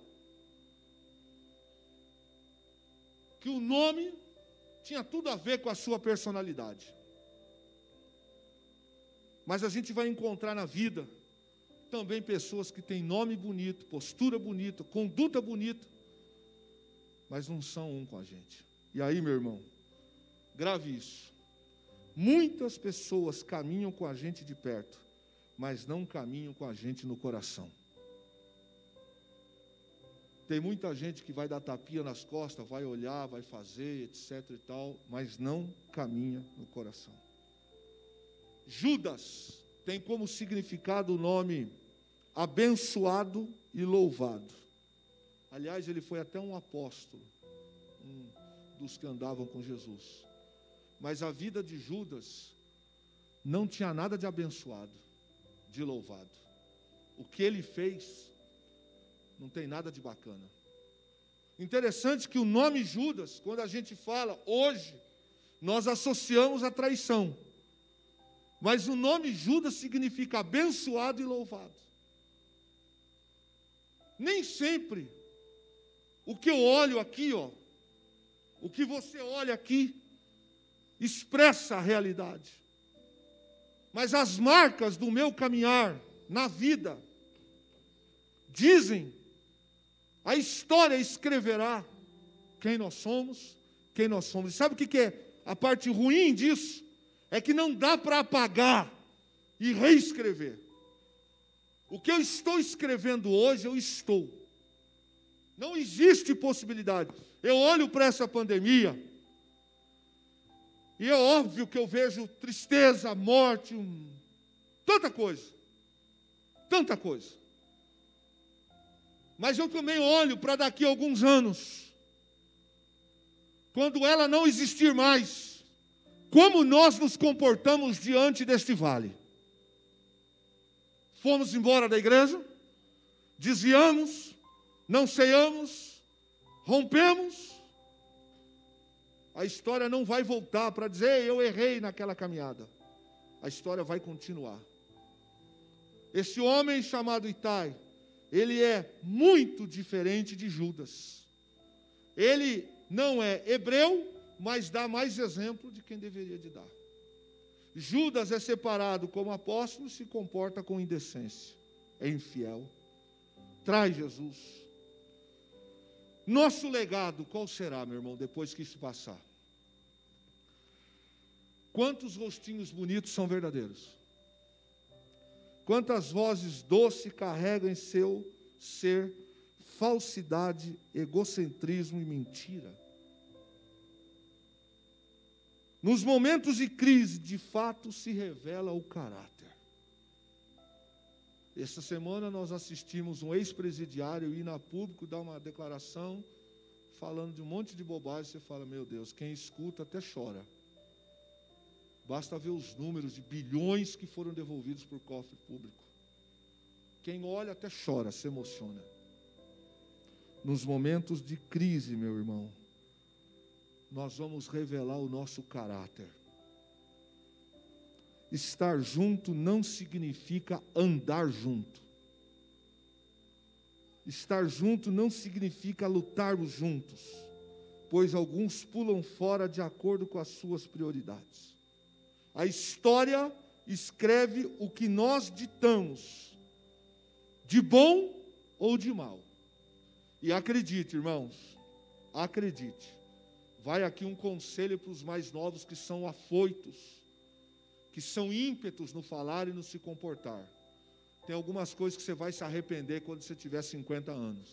que o nome tinha tudo a ver com a sua personalidade. Mas a gente vai encontrar na vida também pessoas que têm nome bonito, postura bonita, conduta bonita, mas não são um com a gente. E aí, meu irmão, grave isso. Muitas pessoas caminham com a gente de perto, mas não caminham com a gente no coração. Tem muita gente que vai dar tapinha nas costas, vai olhar, vai fazer, etc e tal, mas não caminha no coração. Judas tem como significado o nome abençoado e louvado. Aliás, ele foi até um apóstolo, um dos que andavam com Jesus. Mas a vida de Judas não tinha nada de abençoado, de louvado. O que ele fez não tem nada de bacana. Interessante que o nome Judas, quando a gente fala hoje, nós associamos a traição. Mas o nome Judas significa abençoado e louvado. Nem sempre o que eu olho aqui, o que você olha aqui, expressa a realidade. Mas as marcas do meu caminhar na vida dizem, a história escreverá quem nós somos, quem nós somos. E sabe o que é a parte ruim disso? É que não dá para apagar e reescrever. O que eu estou escrevendo hoje, eu estou. Não existe possibilidade. Eu olho para essa pandemia, e é óbvio que eu vejo tristeza, morte, tanta coisa. Tanta coisa. Mas eu também olho para daqui a alguns anos, quando ela não existir mais, como nós nos comportamos diante deste vale. Fomos embora da igreja, desviamos, não ceiamos, rompemos. A história não vai voltar para dizer, eu errei naquela caminhada. A história vai continuar. Esse homem chamado Itai, ele é muito diferente de Judas. Ele não é hebreu, mas dá mais exemplo de quem deveria de dar. Judas é separado como apóstolo e se comporta com indecência. É infiel. Traz Jesus. Nosso legado, qual será, meu irmão, depois que isso passar? Quantos rostinhos bonitos são verdadeiros? Quantas vozes doces carregam em seu ser falsidade, egocentrismo e mentira? Nos momentos de crise, de fato, se revela o caráter. Esta semana nós assistimos um ex-presidiário ir na público dar uma declaração, falando de um monte de bobagem. Você fala, meu Deus, quem escuta até chora. Basta ver os números de bilhões que foram devolvidos por cofre público. Quem olha até chora, se emociona. Nos momentos de crise, meu irmão, nós vamos revelar o nosso caráter. Estar junto não significa andar junto. Estar junto não significa lutarmos juntos, pois alguns pulam fora de acordo com as suas prioridades. A história escreve o que nós ditamos, de bom ou de mal. E acredite, irmãos, acredite. Vai aqui um conselho para os mais novos que são afoitos, que são ímpetos no falar e no se comportar. Tem algumas coisas que você vai se arrepender quando você tiver 50 anos.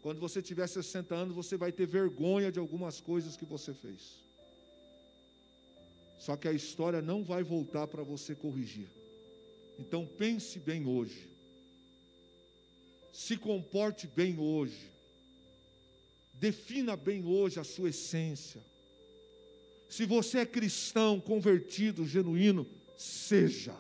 Quando você tiver 60 anos, você vai ter vergonha de algumas coisas que você fez. Só que a história não vai voltar para você corrigir. Então pense bem hoje. Se comporte bem hoje. Defina bem hoje a sua essência. Se você é cristão, convertido, genuíno, seja.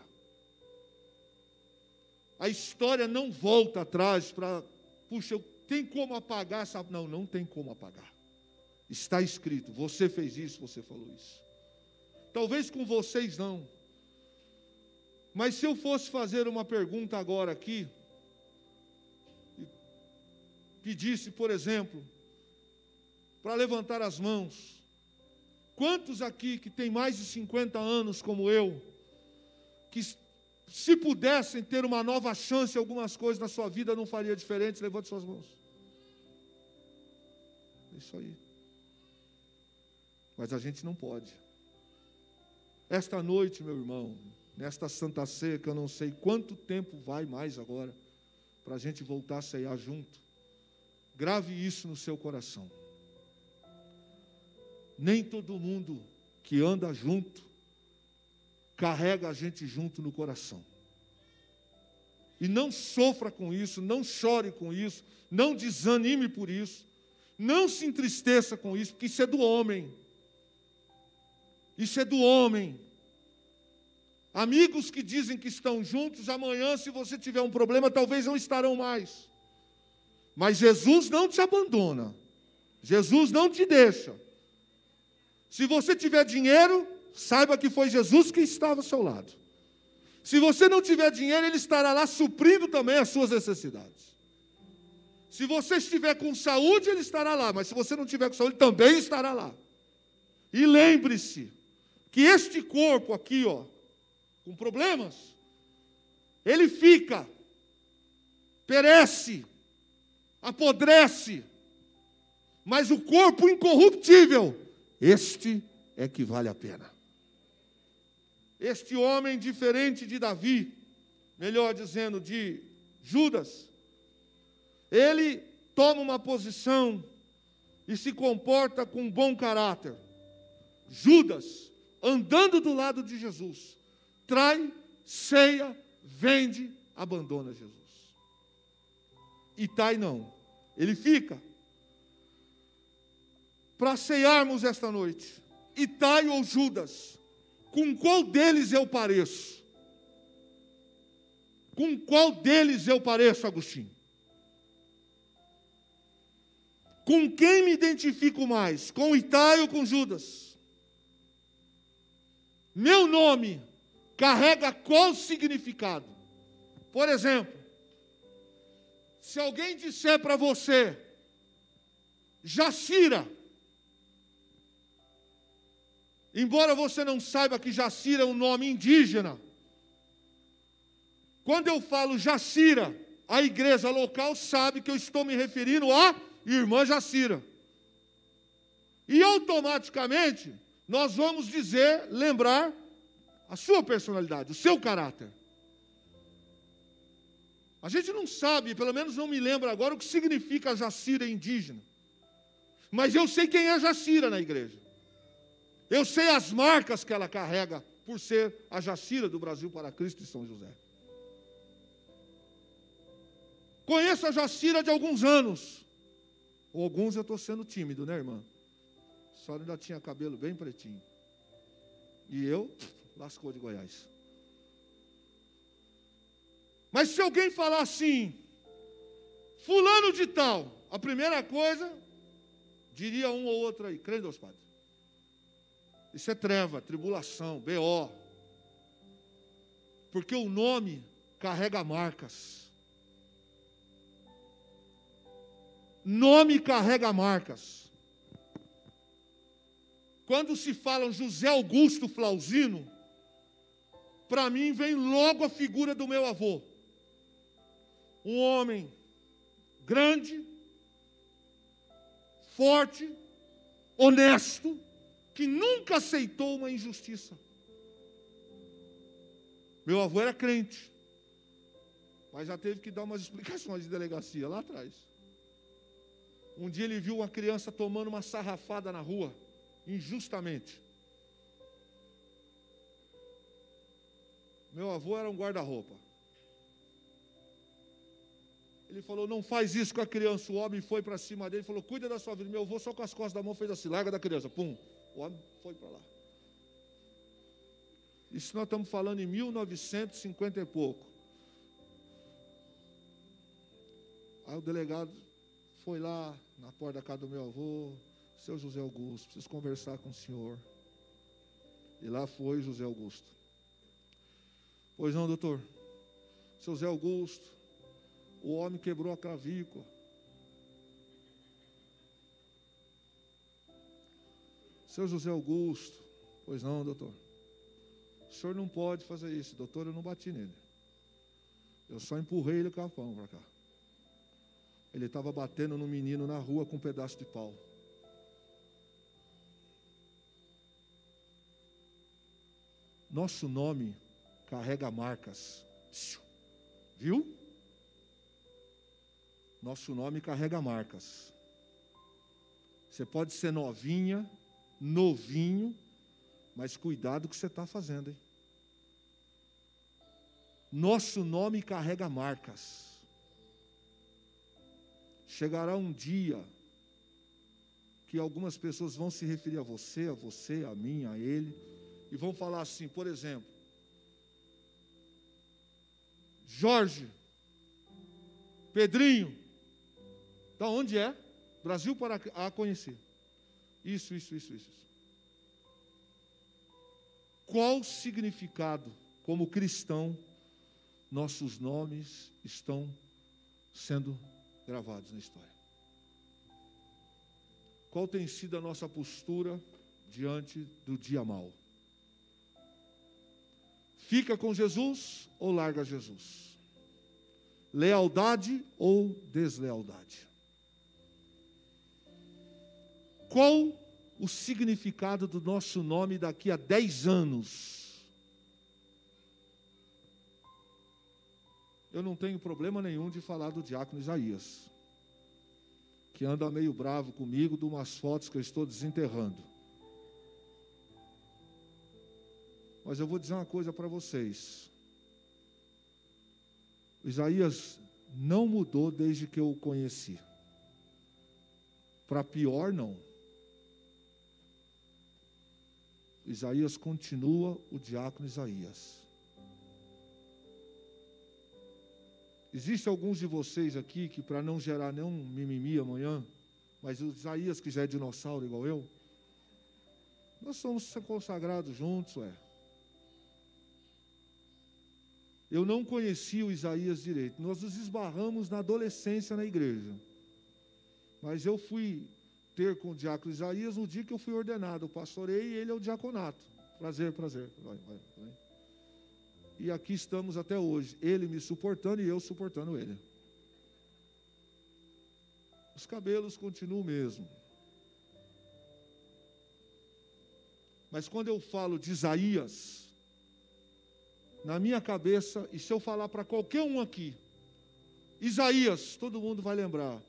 A história não volta atrás para, puxa, tem como apagar essa... Não, não tem como apagar. Está escrito, você fez isso, você falou isso. Talvez com vocês não. Mas se eu fosse fazer uma pergunta agora aqui, e pedisse, por exemplo, para levantar as mãos, quantos aqui que têm mais de 50 anos como eu, que se pudessem ter uma nova chance em algumas coisas na sua vida, não faria diferente? Levante suas mãos. É isso aí. Mas a gente não pode. Esta noite, meu irmão, nesta Santa Ceia, que eu não sei quanto tempo vai mais agora, para a gente voltar a ceiar junto, grave isso no seu coração. Nem todo mundo que anda junto, carrega a gente junto no coração. E não sofra com isso, não chore com isso, não desanime por isso, não se entristeça com isso, porque isso é do homem. Isso é do homem. Amigos que dizem que estão juntos, amanhã, se você tiver um problema, talvez não estarão mais. Mas Jesus não te abandona. Jesus não te deixa. Se você tiver dinheiro, saiba que foi Jesus que estava ao seu lado. Se você não tiver dinheiro, Ele estará lá suprindo também as suas necessidades. Se você estiver com saúde, Ele estará lá. Mas se você não tiver com saúde, também estará lá. E lembre-se que este corpo aqui, ó, com problemas, ele fica, perece, apodrece. Mas o corpo incorruptível, este é que vale a pena. este homem diferente de Davi, melhor dizendo, de Judas, ele toma uma posição e se comporta com bom caráter. Judas, andando do lado de Jesus, trai, ceia, vende, abandona Jesus. Itai não, ele fica. Para cearmos esta noite, Itai ou Judas, com qual deles eu pareço? Com qual deles eu pareço, Agostinho? Com quem me identifico mais? Com Itai ou com Judas? Meu nome carrega qual significado? Por exemplo, se alguém disser para você, Jacira, embora você não saiba que Jacira é um nome indígena, quando eu falo Jacira, a igreja local sabe que eu estou me referindo à irmã Jacira. E automaticamente, nós vamos dizer, lembrar a sua personalidade, o seu caráter. A gente não sabe, pelo menos não me lembra agora, o que significa Jacira indígena. Mas eu sei quem é Jacira na igreja. Eu sei as marcas que ela carrega por ser a Jacira do Brasil para Cristo de São José. Conheço a Jacira de alguns anos. Alguns eu estou sendo tímido, né, irmã? A senhora ainda tinha cabelo bem pretinho. E eu, lascou de Goiás. Mas se alguém falar assim, fulano de tal, a primeira coisa, diria um ou outro aí, crê em Deus, Padre. Isso é treva, tribulação, B.O. Porque o nome carrega marcas. Nome carrega marcas. Quando se fala José Augusto Flauzino, para mim vem logo a figura do meu avô. Um homem grande, forte, honesto, que nunca aceitou uma injustiça. Meu avô era crente, mas já teve que dar umas explicações de delegacia lá atrás. Um dia ele viu uma criança tomando uma sarrafada na rua, injustamente. Meu avô era um guarda-roupa. Ele falou, não faz isso com a criança. O homem foi para cima dele e falou, cuida da sua vida. Meu avô só com as costas da mão fez assim, larga da criança. Pum, o homem foi para lá. Isso nós estamos falando em 1950 e pouco. Aí o delegado foi lá na porta da casa do meu avô, seu José Augusto, preciso conversar com o senhor. E lá foi José Augusto. Pois não, doutor. Seu José Augusto, o homem quebrou a clavícula. Seu José Augusto, pois não, doutor. O senhor não pode fazer isso, doutor, eu não bati nele. Eu só empurrei ele com a mão para cá. Ele estava batendo no menino na rua com um pedaço de pau. Nosso nome carrega marcas. Viu? Nosso nome carrega marcas. Você pode ser novinha, novinho, mas cuidado com o que você está fazendo, hein? Nosso nome carrega marcas. Chegará um dia que algumas pessoas vão se referir a você, a mim, a ele, e vão falar assim, por exemplo, Jorge, Pedrinho, da onde é? Brasil para a conhecer. Isso. Qual significado, como cristão, nossos nomes estão sendo gravados na história? Qual tem sido a nossa postura diante do dia mau? Fica com Jesus ou larga Jesus? Lealdade ou deslealdade? Qual o significado do nosso nome daqui a 10 anos? eu não tenho problema nenhum de falar do diácono Isaías, que anda meio bravo comigo de umas fotos que eu estou desenterrando. Mas eu vou dizer uma coisa para vocês. O Isaías não mudou desde que eu o conheci. Para pior, não. Isaías continua o diácono Isaías. Existem alguns de vocês aqui que, para não gerar nenhum mimimi amanhã, mas o Isaías, que já é dinossauro igual eu, nós somos consagrados juntos, Eu não conhecia o Isaías direito. Nós nos esbarramos na adolescência na igreja. Mas eu fui ter com o diácono Isaías no dia que eu fui ordenado. Eu pastorei e ele é o diaconato. Prazer. Vai. E aqui estamos até hoje. Ele me suportando e eu suportando ele. Os cabelos continuam o mesmo. Mas quando eu falo de Isaías, na minha cabeça, e se eu falar para qualquer um aqui, Isaías, todo mundo vai lembrar.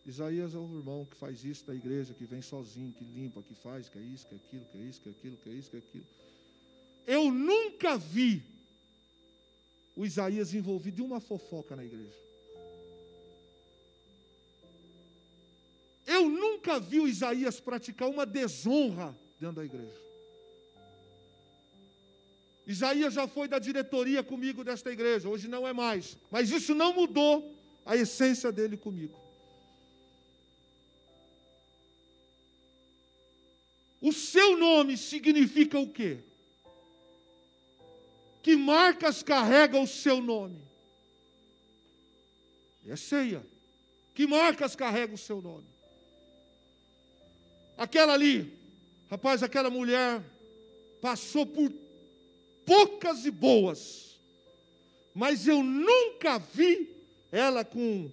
Isaías é o irmão que faz isso da igreja, que vem sozinho, que limpa, que faz, que é isso, que é aquilo, que é isso, que é aquilo, que é isso, que é aquilo. Eu nunca vi o Isaías envolvido em uma fofoca na igreja. Eu nunca vi o Isaías praticar uma desonra dentro da igreja. Isaías já foi da diretoria comigo desta igreja, hoje não é mais. Mas isso não mudou a essência dele comigo. O seu nome significa o quê? Que marcas carrega o seu nome? É ceia. Que marcas carrega o seu nome? Aquela ali, rapaz, aquela mulher passou por poucas e boas, mas eu nunca vi ela com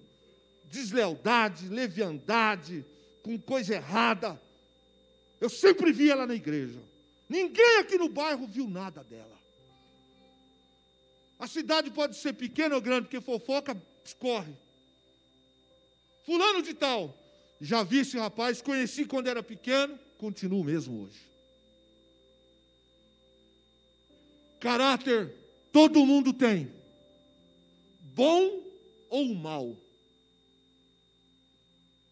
deslealdade, leviandade, com coisa errada. Eu sempre vi ela na igreja. Ninguém aqui no bairro viu nada dela. A cidade pode ser pequena ou grande, porque fofoca escorre. Fulano de tal, já vi esse rapaz, conheci quando era pequeno, continuo mesmo hoje. Caráter, todo mundo tem. Bom ou mal.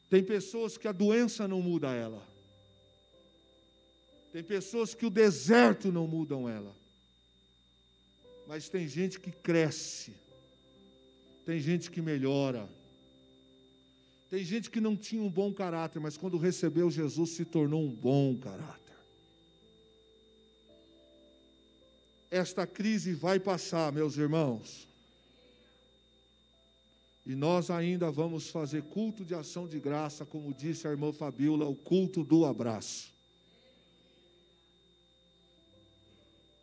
Tem pessoas que a doença não muda ela. Tem pessoas que o deserto não mudam ela. Mas tem gente que cresce. Tem gente que melhora. Tem gente que não tinha um bom caráter, mas quando recebeu Jesus se tornou um bom caráter. Esta crise vai passar, meus irmãos. E nós ainda vamos fazer culto de ação de graça, como disse a irmã Fabíola, o culto do abraço.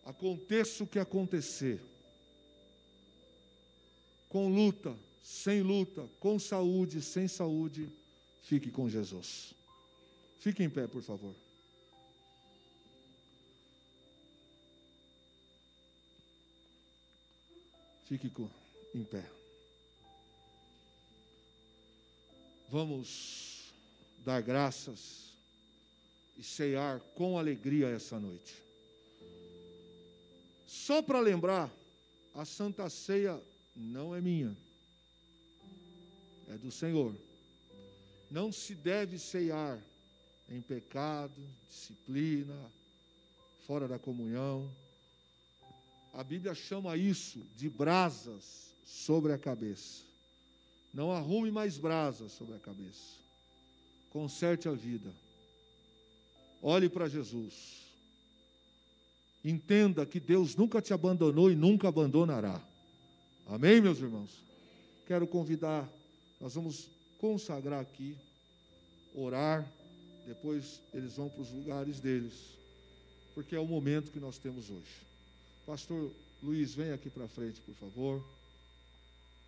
Aconteça o que acontecer, com luta, sem luta, com saúde, sem saúde, fique com Jesus. Fique em pé, por favor. Fique em pé. Vamos dar graças e ceiar com alegria essa noite. Só para lembrar, a Santa Ceia não é minha, é do Senhor. Não se deve ceiar em pecado, disciplina, fora da comunhão. A Bíblia chama isso de brasas sobre a cabeça. Não arrume mais brasas sobre a cabeça. Conserte a vida. Olhe para Jesus. Entenda que Deus nunca te abandonou e nunca abandonará. Amém, meus irmãos? Quero convidar, nós vamos consagrar aqui, orar, depois eles vão para os lugares deles, porque é o momento que nós temos hoje. Pastor Luiz, vem aqui para frente, por favor.